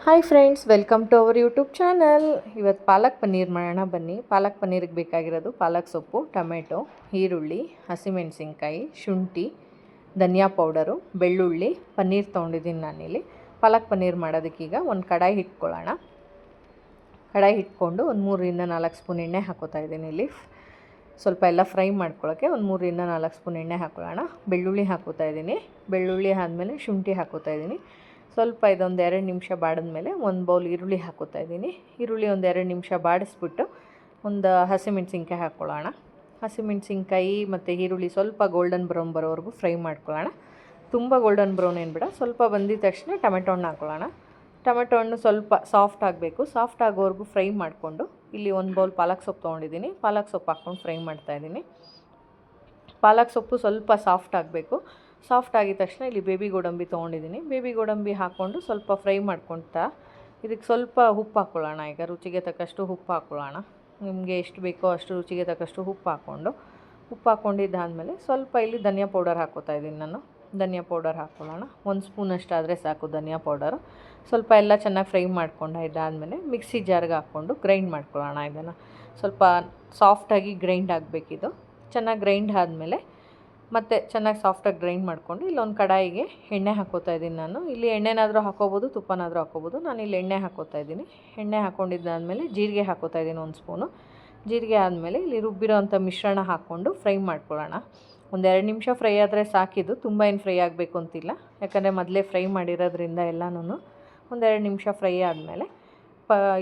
Hi friends, welcome to our YouTube channel. ಇವತ್ತು ಪಾಲಕ್ ಪನ್ನೀರ್ ಮಾಡೋಣ ಬನ್ನಿ. ಪಾಲಕ್ ಪನ್ನೀರಿಗೆ ಬೇಕಾಗಿರೋದು ಪಾಲಕ್ ಸೊಪ್ಪು, ಟೊಮೆಟೊ, ಈರುಳ್ಳಿ, ಹಸಿಮೆಣಸಿನ್ಕಾಯಿ, ಶುಂಠಿ, ಧನಿಯಾ ಪೌಡರು, ಬೆಳ್ಳುಳ್ಳಿ, ಪನ್ನೀರ್ ತೊಗೊಂಡಿದ್ದೀನಿ ನಾನಿಲ್ಲಿ. ಪಾಲಕ್ ಪನ್ನೀರ್ ಮಾಡೋದಕ್ಕೀಗ ಒಂದು ಕಡಾಯಿ ಇಟ್ಕೊಳ್ಳೋಣ. ಕಡಾಯಿ ಇಟ್ಕೊಂಡು ಒಂದು 3-4 ಸ್ಪೂನ್ ಎಣ್ಣೆ ಹಾಕೋತಾ ಇದ್ದೀನಿ. ಇಲ್ಲಿ ಸ್ವಲ್ಪ ಎಲ್ಲ ಫ್ರೈ ಮಾಡ್ಕೊಳ್ಳೋಕ್ಕೆ ಒಂದು 3-4 ಸ್ಪೂನ್ ಎಣ್ಣೆ ಹಾಕೊಳ್ಳೋಣ. ಬೆಳ್ಳುಳ್ಳಿ ಹಾಕೋತಾ ಇದ್ದೀನಿ. ಬೆಳ್ಳುಳ್ಳಿ ಆದಮೇಲೆ ಶುಂಠಿ ಹಾಕೋತಾ ಇದ್ದೀನಿ. ಸ್ವಲ್ಪ ಇದೊಂದು 2 ನಿಮಿಷ ಬಾಡಿದ್ಮೇಲೆ ಒಂದು ಬೌಲ್ ಈರುಳ್ಳಿ ಹಾಕೋತಾ ಇದ್ದೀನಿ. ಈರುಳ್ಳಿ ಒಂದು 2 ನಿಮಿಷ ಬಾಡಿಸ್ಬಿಟ್ಟು ಒಂದು ಹಸಿಮೆಣಸಿನ್ಕಾಯಿ ಹಾಕ್ಕೊಳ್ಳೋಣ. ಹಸಿಮೆಣಸಿನ್ಕಾಯಿ ಮತ್ತು ಈರುಳ್ಳಿ ಸ್ವಲ್ಪ ಗೋಲ್ಡನ್ ಬ್ರೌನ್ ಬರೋವರೆಗೂ ಫ್ರೈ ಮಾಡ್ಕೊಳ್ಳೋಣ. ತುಂಬ ಗೋಲ್ಡನ್ ಬ್ರೌನ್ ಏನು ಬೇಡ, ಸ್ವಲ್ಪ ಬಂದಿದ ತಕ್ಷಣ ಟೊಮೆಟೊ ಹಣ್ಣು ಹಾಕ್ಕೊಳ್ಳೋಣ. ಟೊಮೆಟೊ ಹಣ್ಣು ಸ್ವಲ್ಪ ಸಾಫ್ಟ್ ಆಗಬೇಕು. ಸಾಫ್ಟ್ ಆಗೋವರೆಗೂ ಫ್ರೈ ಮಾಡಿಕೊಂಡು ಇಲ್ಲಿ ಒಂದು ಬೌಲ್ ಪಾಲಕ್ ಸೊಪ್ಪು ತೊಗೊಂಡಿದ್ದೀನಿ. ಪಾಲಕ್ ಸೊಪ್ಪು ಹಾಕ್ಕೊಂಡು ಫ್ರೈ ಮಾಡ್ತಾಯಿದ್ದೀನಿ. ಪಾಲಕ್ ಸೊಪ್ಪು ಸ್ವಲ್ಪ ಸಾಫ್ಟ್ ಆಗಬೇಕು. ಸಾಫ್ಟ್ ಆಗಿದ ತಕ್ಷಣ ಇಲ್ಲಿ ಬೇಬಿ ಗೋಡಂಬಿ ತೊಗೊಂಡಿದ್ದೀನಿ. ಬೇಬಿ ಗೋಡಂಬಿ ಹಾಕ್ಕೊಂಡು ಸ್ವಲ್ಪ ಫ್ರೈ ಮಾಡ್ಕೊಳ್ತಾ ಇದಕ್ಕೆ ಸ್ವಲ್ಪ ಉಪ್ಪು ಹಾಕ್ಕೊಳ್ಳೋಣ. ಈಗ ರುಚಿಗೆ ತಕ್ಕಷ್ಟು ಉಪ್ಪು ಹಾಕ್ಕೊಳ್ಳೋಣ. ನಿಮಗೆ ಎಷ್ಟು ಬೇಕೋ ಅಷ್ಟು ರುಚಿಗೆ ತಕ್ಕಷ್ಟು ಉಪ್ಪು ಹಾಕ್ಕೊಂಡಿದ್ದಾದಮೇಲೆ ಸ್ವಲ್ಪ ಇಲ್ಲಿ ಧನಿಯಾ ಪೌಡರ್ ಹಾಕ್ಕೋತಾ ಇದ್ದೀನಿ ನಾನು. ಧನಿಯಾ ಪೌಡರ್ ಹಾಕ್ಕೊಳ್ಳೋಣ. 1 ಸ್ಪೂನಷ್ಟು ಆದರೆ ಸಾಕು ಧನಿಯಾ ಪೌಡರು. ಸ್ವಲ್ಪ ಎಲ್ಲ ಚೆನ್ನಾಗಿ ಫ್ರೈ ಮಾಡ್ಕೊಂಡಾದ್ಮೇಲೆ ಮಿಕ್ಸಿ ಜಾರ್ಗೆ ಹಾಕ್ಕೊಂಡು ಗ್ರೈಂಡ್ ಮಾಡ್ಕೊಳ್ಳೋಣ. ಇದನ್ನು ಸ್ವಲ್ಪ ಸಾಫ್ಟಾಗಿ ಗ್ರೈಂಡ್ ಆಗಬೇಕಿದು. ಚೆನ್ನಾಗಿ ಗ್ರೈಂಡ್ ಆದಮೇಲೆ ಮತ್ತು ಚೆನ್ನಾಗಿ ಸಾಫ್ಟಾಗಿ ಗ್ರೈಂಡ್ ಮಾಡಿಕೊಂಡು ಇಲ್ಲೊಂದು ಕಡಾಯಿಗೆ ಎಣ್ಣೆ ಹಾಕ್ಕೋತಾ ಇದ್ದೀನಿ ನಾನು. ಇಲ್ಲಿ ಎಣ್ಣೆನಾದರೂ ಹಾಕ್ಕೋಬೋದು, ತುಪ್ಪನಾದರೂ ಹಾಕ್ಕೋಬೋದು. ನಾನು ಇಲ್ಲಿ ಎಣ್ಣೆ ಹಾಕ್ಕೋತಾ ಇದ್ದೀನಿ. ಎಣ್ಣೆ ಹಾಕ್ಕೊಂಡಿದ್ದಾದಮೇಲೆ ಜೀರಿಗೆ ಹಾಕ್ಕೋತಾ ಇದ್ದೀನಿ 1 ಸ್ಪೂನು. ಜೀರಿಗೆ ಆದಮೇಲೆ ಇಲ್ಲಿ ರುಬ್ಬಿರೋಂಥ ಮಿಶ್ರಣ ಹಾಕ್ಕೊಂಡು ಫ್ರೈ ಮಾಡ್ಕೊಳ್ಳೋಣ. ಒಂದು 2 ನಿಮಿಷ ಫ್ರೈ ಆದರೆ ಸಾಕಿದು, ತುಂಬ ಏನು ಫ್ರೈ ಆಗಬೇಕು ಅಂತಿಲ್ಲ. ಯಾಕಂದರೆ ಮೊದಲೇ ಫ್ರೈ ಮಾಡಿರೋದ್ರಿಂದ ಎಲ್ಲನೂ ಒಂದು 2 ನಿಮಿಷ ಫ್ರೈ ಆದಮೇಲೆ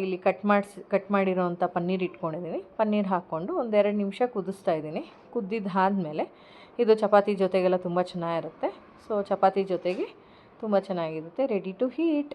ಇಲ್ಲಿ ಕಟ್ ಮಾಡಿರೋಂಥ ಪನ್ನೀರ್ ಇಟ್ಕೊಂಡಿದ್ದೀನಿ. ಪನ್ನೀರ್ ಹಾಕ್ಕೊಂಡು ಒಂದು 2 ನಿಮಿಷ ಕುದಿಸ್ತಾ ಇದ್ದೀನಿ. ಕುದ್ದಿದ್ದಾದಮೇಲೆ ಇದು ಚಪಾತಿ ಜೊತೆಗೆಲ್ಲ ತುಂಬ ಚೆನ್ನಾಗಿರುತ್ತೆ. ಸೊ ಚಪಾತಿ ಜೊತೆಗೆ ತುಂಬ ಚೆನ್ನಾಗಿರುತ್ತೆ. Ready to heat.